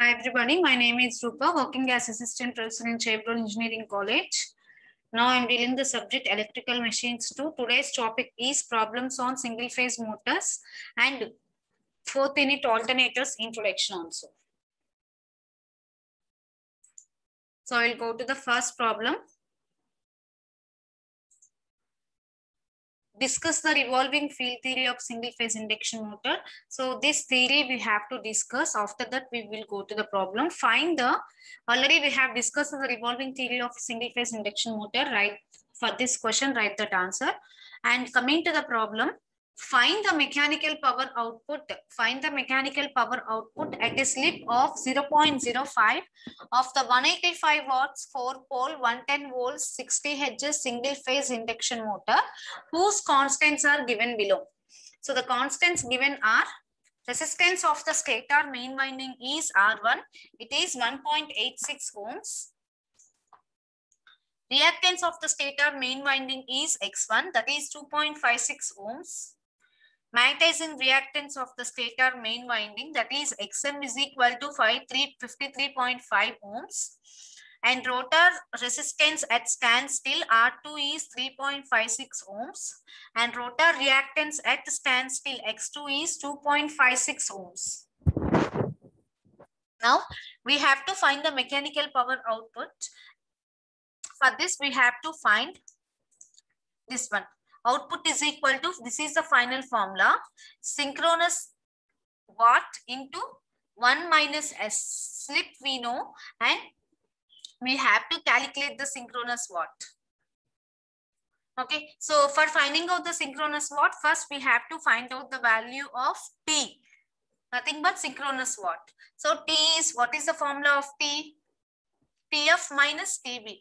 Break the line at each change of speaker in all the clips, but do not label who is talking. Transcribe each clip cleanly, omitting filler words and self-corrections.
Hi everybody, my name is Rupa, working as assistant professor in Chevron Engineering College. Now I am dealing the subject electrical machines 2. Today's topic is problems on single phase motors and fourth unit alternators introduction also. So I will go to the first problem. Discuss the revolving field theory of single phase induction motor. So this theory we have to discuss. After that we will go to the problem. Already we have discussed the revolving theory of single phase induction motor. Right, for this question write that answer. And coming to the problem, find the mechanical power output. Find the mechanical power output at a slip of 0.05 of the 185 watts 4 pole 110 volts 60 Hz single phase induction motor whose constants are given below. So the constants given are: resistance of the stator main winding is R1, it is 1.86 ohms. Reactance of the stator main winding is X1, that is 2.56 ohms. Magnetizing reactance of the stator main winding, that is Xm, is equal to 53.5 ohms. And rotor resistance at standstill R2 is 3.56 ohms. And rotor reactance at standstill X2 is 2.56 ohms. Now we have to find the mechanical power output. For this we have to find this one. Output is equal to, this is the final formula, synchronous watt into 1 minus S. Slip we know, and we have to calculate the synchronous watt. Okay, so for finding out the synchronous watt, first we have to find out the value of T. Nothing but synchronous watt. So T is, what is the formula of T? TF minus TB.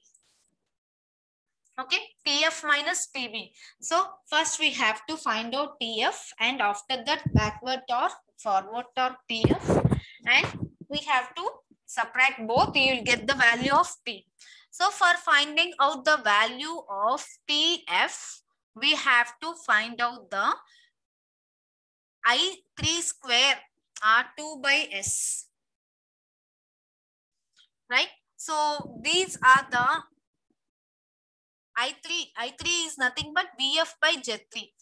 Okay, TF minus TB. So first we have to find out TF, and after that backward torque, forward torque TF, and we have to subtract both. You will get the value of T. So for finding out the value of TF, we have to find out the I3 square R2 by S. Right? So these are the I3 is nothing but VF by Z3.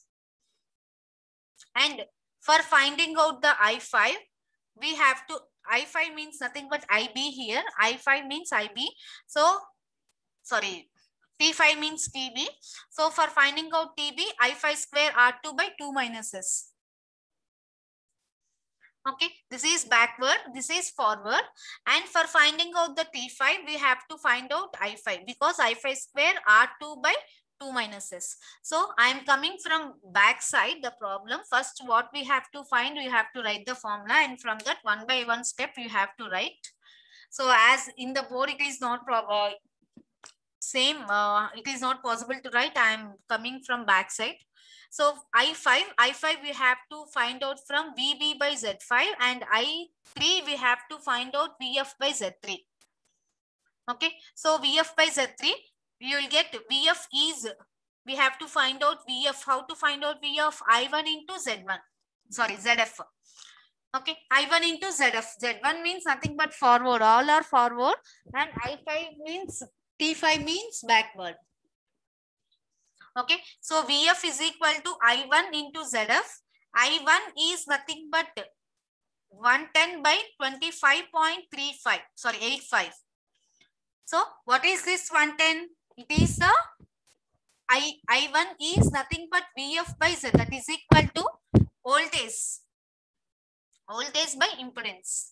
And for finding out the I5, we have to, I5 means nothing but IB here. I5 means IB. So, sorry, T5 means TB. So for finding out TB, I5 square R2 by 2 minus S. Okay, this is backward, this is forward. And for finding out the T5, we have to find out I5 because I5 square R2 by 2 minus S. So I am coming from back side the problem. First what we have to find, we have to write the formula, and from that one by one step you have to write. So as in the board it is not it is not possible to write. I am coming from back side. So I5 we have to find out from VB by Z5, and I3 we have to find out VF by Z3. Okay, so VF by Z3, you will get VF is, we have to find out VF. How to find out VF? I1 into Z1. Sorry, ZF. Okay, I1 into ZF. Z1 means nothing but forward. All are forward. And I5 means, T5 means backward. Okay, so VF is equal to I1 into ZF. I1 is nothing but 110 by 25.35. Sorry, 85. So what is this 110? It is the I1 is nothing but VF by Z, that is equal to voltage. Voltage by impedance.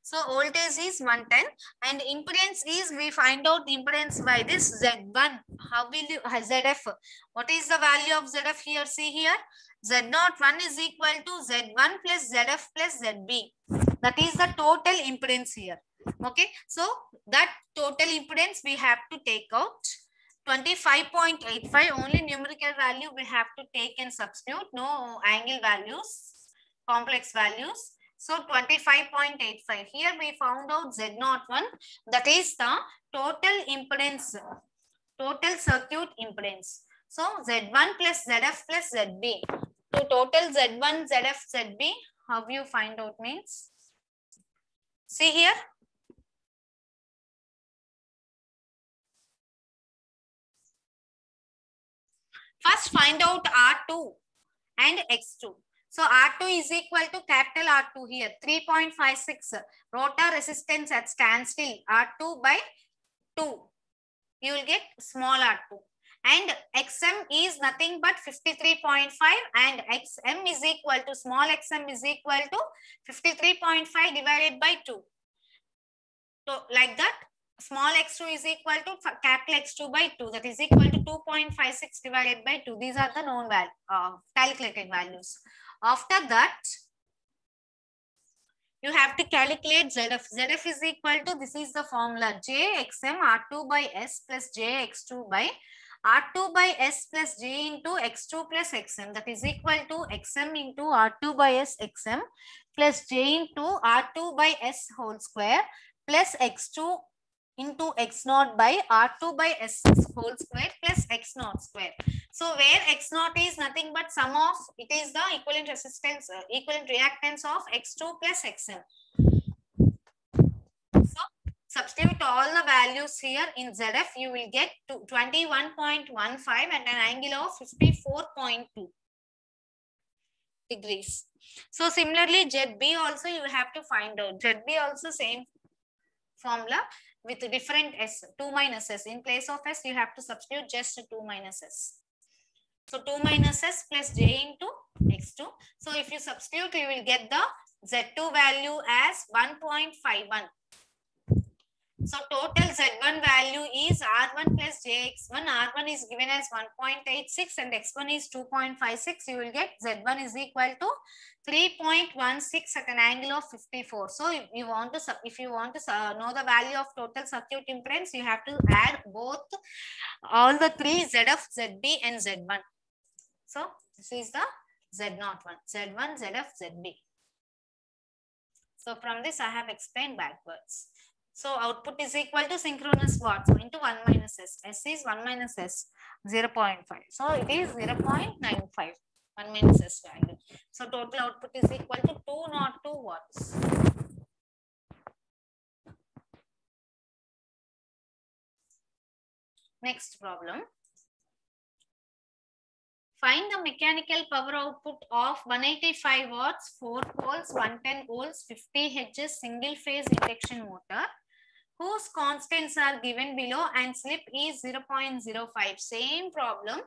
So voltage is 110 and impedance is, we find out the impedance by this Z1. How will you, ZF? What is the value of ZF here? See here. Z01 is equal to Z1 plus ZF plus ZB. That is the total impedance here. Okay. So that total impedance we have to take out. 25.85, only numerical value we have to take and substitute. No angle values, complex values. So 25.85. Here we found out Z01. That is the total impedance, total circuit impedance. So Z1 plus ZF plus ZB. So total Z1, ZF, ZB. How you find out means? See here. First find out R2 and X2. So R2 is equal to capital R2 here, 3.56. Rotor resistance at standstill, R2 by 2. You will get small R2. And XM is nothing but 53.5 and XM is equal to, small XM is equal to 53.5 divided by 2. So like that, small x2 is equal to capital X2 by 2. That is equal to 2.56 divided by 2. These are the known calculated values. After that, you have to calculate ZF. ZF is equal to, this is the formula, JXM R2 by S plus JX2 by R2 by S plus J into X2 plus XM. That is equal to XM into R2 by S XM plus J into R2 by S whole square plus X2 into X0 by R2 by S whole square plus X0 square. So where X0 is nothing but sum of, it is the equivalent resistance, equivalent reactance of X2 plus XM. So substitute all the values here in ZF, you will get to 21.15 and an angle of 54.2 degrees. So similarly, ZB also you have to find out. ZB also same formula with different S, 2 minus S. In place of S, you have to substitute just 2 minus S. So 2 minus S plus J into X2. So if you substitute, you will get the Z2 value as 1.51. So total Z1 value is R1 plus JX1. R1 is given as 1.86 and X1 is 2.56. You will get Z1 is equal to 3.16 at an angle of 54. So if you want to know the value of total circuit impedance, you have to add both all the three ZF, ZB and Z1. So this is the Z01, Z1, ZF, ZB. So from this I have explained backwards. So output is equal to synchronous watts into 1 minus S. S is 1 minus S, 0.5. So it is 0.95, 1 minus S value. So total output is equal to 202 watts. Next problem. Find the mechanical power output of 185 watts, 4 poles, 110 volts, 50 Hz single phase induction motor, whose constants are given below and slip is 0.05. Same problem,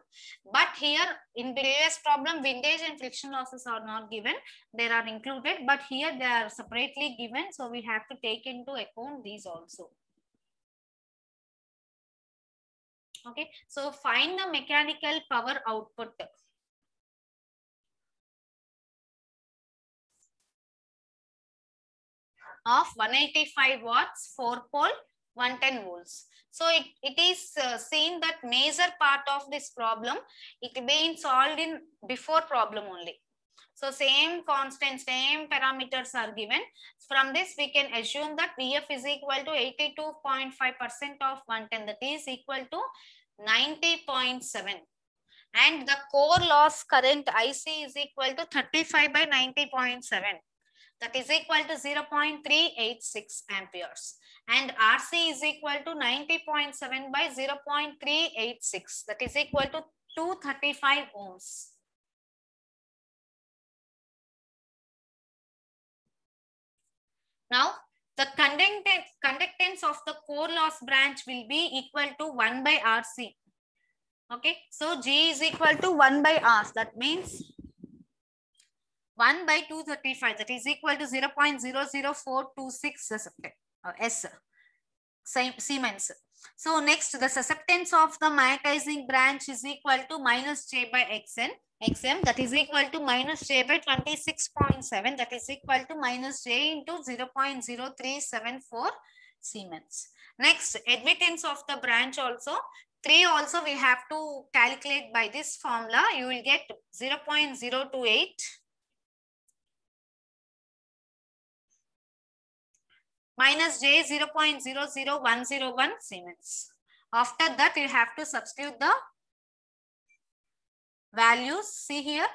but here in previous problem, windage and friction losses are not given. They are included, but here they are separately given. So we have to take into account these also. Okay, so find the mechanical power output of 185 watts, 4 pole, 110 volts. So it is seen that major part of this problem, it being solved in before problem only. So same constants, same parameters are given. From this we can assume that VF is equal to 82.5% of 110, that is equal to 90.7. And the core loss current IC is equal to 35 by 90.7. That is equal to 0.386 amperes. And RC is equal to 90.7 by 0.386. That is equal to 235 ohms. Now, the conductance of the core loss branch will be equal to 1 by RC. Okay, so G is equal to 1 by R. That means 1 by 235, that is equal to 0.00426 S Siemens. So next, the susceptance of the magnetizing branch is equal to minus J by XM, that is equal to minus J by 26.7, that is equal to minus J into 0.0374 Siemens. Next, admittance of the branch also. 3 also we have to calculate by this formula. You will get 0.028 minus J 0.00101 Siemens. After that, you have to substitute the values. See here,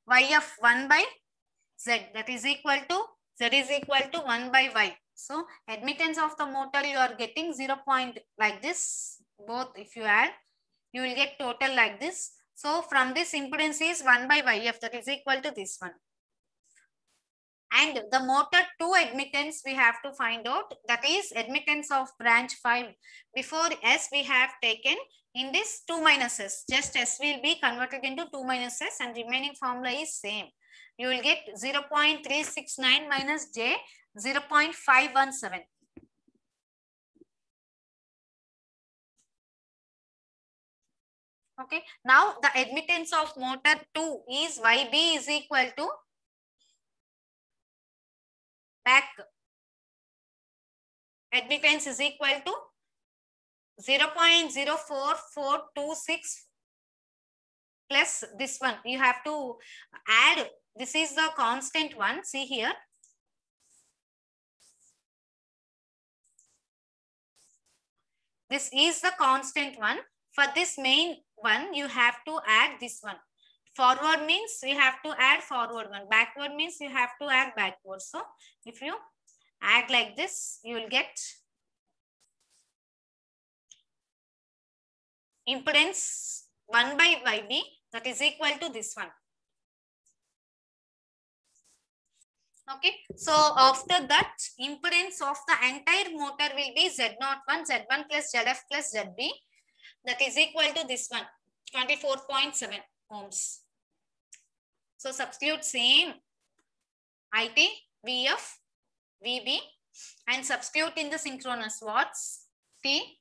Y of 1 by Z, that is equal to, Z is equal to 1 by Y. So admittance of the motor, you are getting 0 point like this. Both if you add, you will get total like this. So from this impedance is 1 by YF, that is equal to this one. And the motor 2 admittance we have to find out, that is admittance of branch 5. Before S we have taken in this 2 minus S. Just S will be converted into 2 minus S and remaining formula is same. You will get 0.369 minus J, 0.517. Okay. Now the admittance of motor 2 is YB is equal to back admittance is equal to 0.04426 plus this one. You have to add, this is the constant one, see here. This is the constant one. For this main one, you have to add this one. Forward means you have to add forward one. Backward means you have to add backward. So if you add like this, you will get impedance 1 by YB, that is equal to this one. Okay, so after that, impedance of the entire motor will be Z01, Z1 plus ZF plus ZB, that is equal to this one, 24.7 ohms. So substitute same IT, VF, VB and substitute in the synchronous watts, T,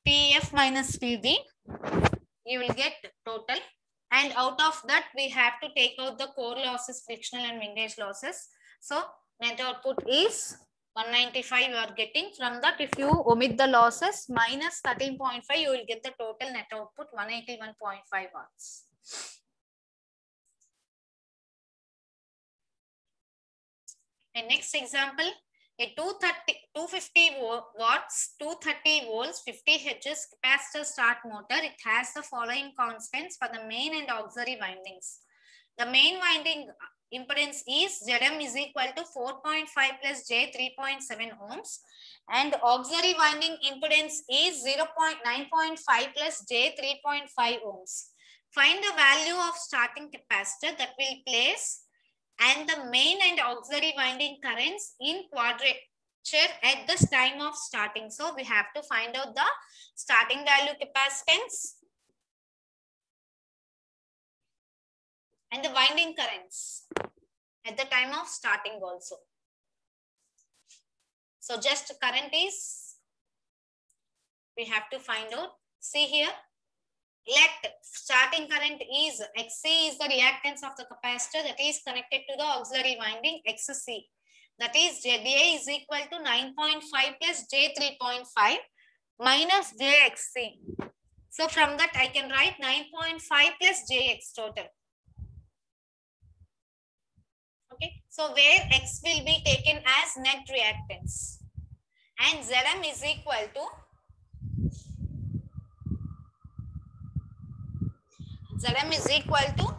TF minus TB, you will get total. And out of that, we have to take out the core losses, frictional and windage losses. So net output is 195 you are getting. From that, if you omit the losses, minus 13.5, you will get the total net output 181.5 watts. And next example, a 250 watts, 230 volts, 50 Hz capacitor start motor. It has the following constants for the main and auxiliary windings. The main winding impedance is Zm is equal to 4.5 plus J 3.7 ohms. And auxiliary winding impedance is 9.5 plus J 3.5 ohms. Find the value of starting capacitor that will place and the main and auxiliary winding currents in quadrature at this time of starting. So we have to find out the starting value capacitance and the winding currents at the time of starting also. So just current is, we have to find out. See here, let starting current is XC is the reactance of the capacitor that is connected to the auxiliary winding XC. That is ZA is equal to 9.5 plus J 3.5 minus JXC. So from that I can write 9.5 plus JX total. Okay. So where X will be taken as net reactance and Zm is equal to Zm is equal to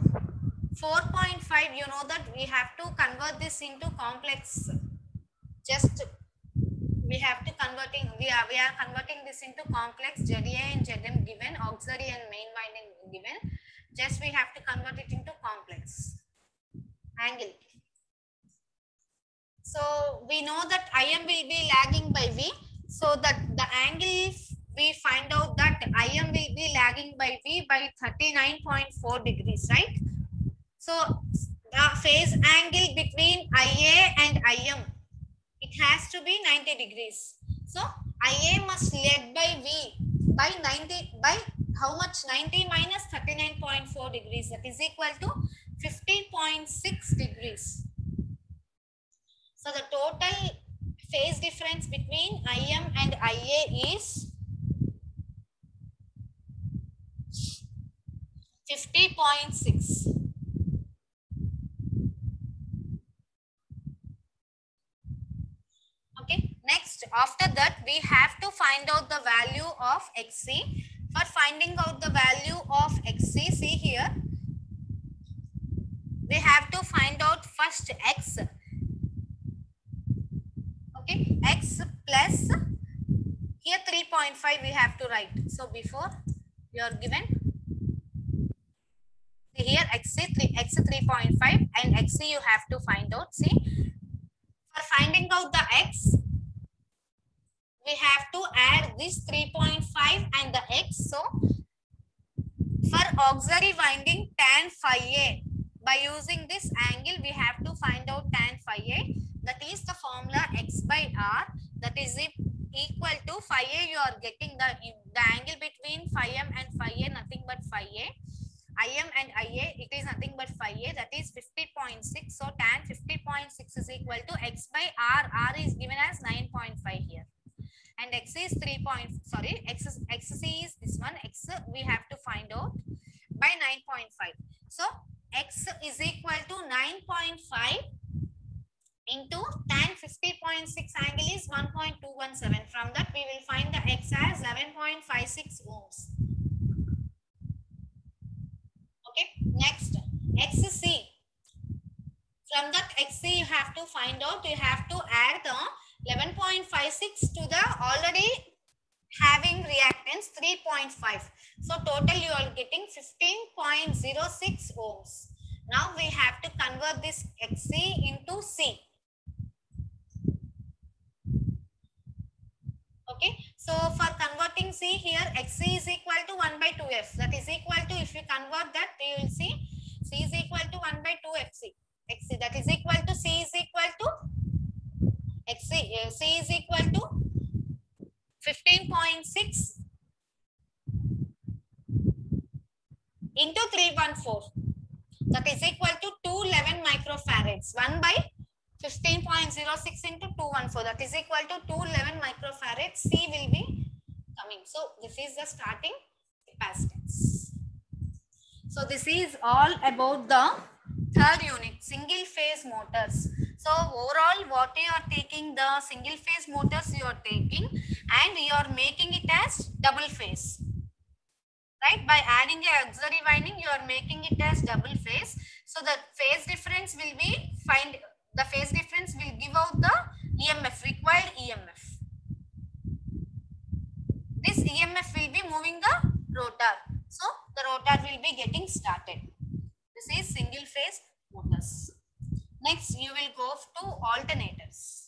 4.5. You know that we have to convert this into complex. Just we have to we are converting this into complex. ZA and Zm given, auxiliary and main winding given. Just we have to convert it into complex angle. So we know that Im will be lagging by V. So that the angle, we find out that Im will be lagging by V by 39.4 degrees, right? So the phase angle between IA and Im, it has to be 90 degrees. So IA must lag by V by 90, by how much? 90 minus 39.4 degrees, that is equal to 50.6 degrees. So the total phase difference between Im and Ia is 50.6. Okay. Next, after that, we have to find out the value of XC. For finding out the value of XC, see here, we have to find out first X. Okay, plus here 3.5 we have to write. So before you are given here x 3.5 and xc you have to find out. See, for finding out the x, we have to add this 3.5 and the x. So for auxiliary winding tan phi a, by using this angle we have to find out tan phi a. That is the formula x by r, that is equal to phi a. You are getting the angle between phi m and phi a, nothing but phi a. Im and Ia, it is nothing but phi a, that is 50.6. So tan 50.6 is equal to x by r. R is given as 9.5 here. And x is xc is this one. X we have to find out by 9.5. So x is equal to 9.5 into tan 50.6 angle is 1.217. From that we will find the x as 11.56 ohms. Okay, next xc. From that xc you have to find out, you have to add the 11.56 to the already having reactance 3.5. So total you are getting 15.06 ohms. Now we have to convert this xc into c. Okay, so for converting c here, xc is equal to 1 by 2f. That is equal to, if you convert that, you will see c is equal to 1 by 2 xc. xc that is equal to c is equal to xc. C is equal to 15.6 into 314. That is equal to 211 microfarads. 1 by 15.06 into 214. That is equal to 211 microfarads. C will be coming. So this is the starting capacitance. So this is all about the third unit, single phase motors. So overall what you are taking, the single phase motors you are taking and you are making it as double phase. Right, by adding a auxiliary winding you are making it as double phase. So the phase difference will be the phase difference will give out the EMF, required EMF. This EMF will be moving the rotor, so the rotor will be getting started. This is single phase motors. Next you will go to alternators.